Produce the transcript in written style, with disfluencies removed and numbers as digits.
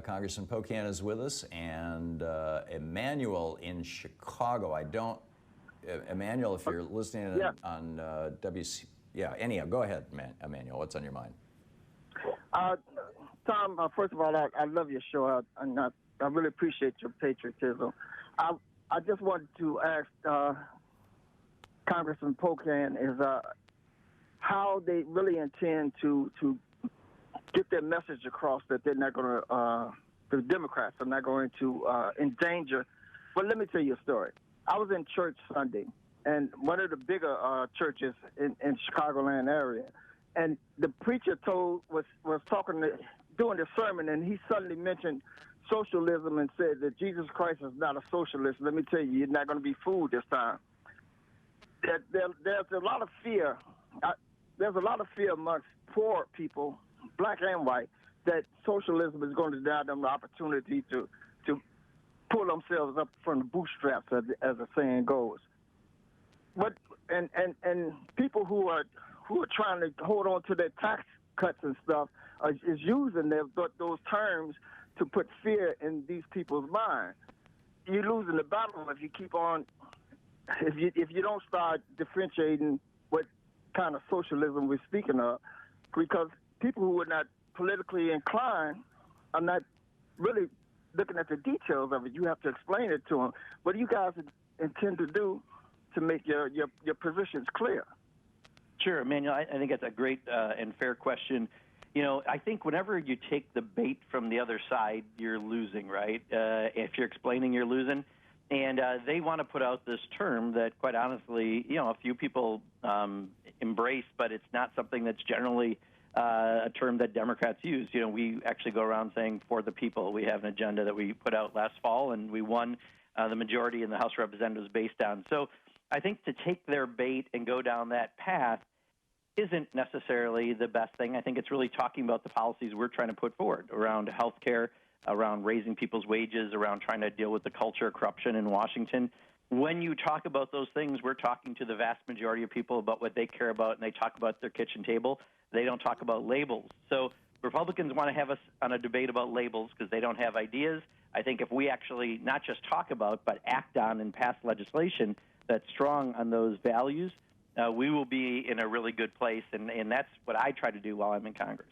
Congressman Pocan is with us, and Emmanuel in Chicago. Emmanuel, if you're listening on WC, anyhow, go ahead, Emmanuel. What's on your mind? Thom, first of all, I love your show, and I really appreciate your patriotism. I just wanted to ask Congressman Pocan is how they really intend to get their message across that they're not going to, the Democrats are not going to endanger. But let me tell you a story. I was in church Sunday, and one of the bigger churches in Chicagoland area, and the preacher was talking doing the sermon, and he suddenly mentioned socialism and said that Jesus Christ is not a socialist. Let me tell you, you're not going to be fooled this time. There's a lot of fear. There's a lot of fear amongst poor people, black and white, that socialism is going to deny them the opportunity to pull themselves up from the bootstraps, as the saying goes. But and people who are trying to hold on to their tax cuts and stuff is using those terms to put fear in these people's minds. You're losing the battle if you keep on. If you don't start differentiating what kind of socialism we're speaking of, because people who are not politically inclined are not really looking at the details of it. You have to explain it to them. What do you guys intend to do to make your positions clear? Sure, Emmanuel. I think that's a great and fair question. You know, I think whenever you take the bait from the other side, you're losing, right? If you're explaining, you're losing. And they want to put out this term that, quite honestly, a few people embrace, but it's not something that's generally a term that Democrats use. You know, we actually go around saying "for the people." We have an agenda that we put out last fall, and we won the majority in the House of Representatives based on. So I think to take their bait and go down that path isn't necessarily the best thing. I think it's really talking about the policies we're trying to put forward around health care, around raising people's wages, around trying to deal with the culture of corruption in Washington. When you talk about those things, we're talking to the vast majority of people about what they care about, and they talk about their kitchen table. They don't talk about labels. So Republicans want to have us on a debate about labels because they don't have ideas. I think if we actually not just talk about, but act on and pass legislation that's strong on those values, we will be in a really good place, and that's what I try to do while I'm in Congress.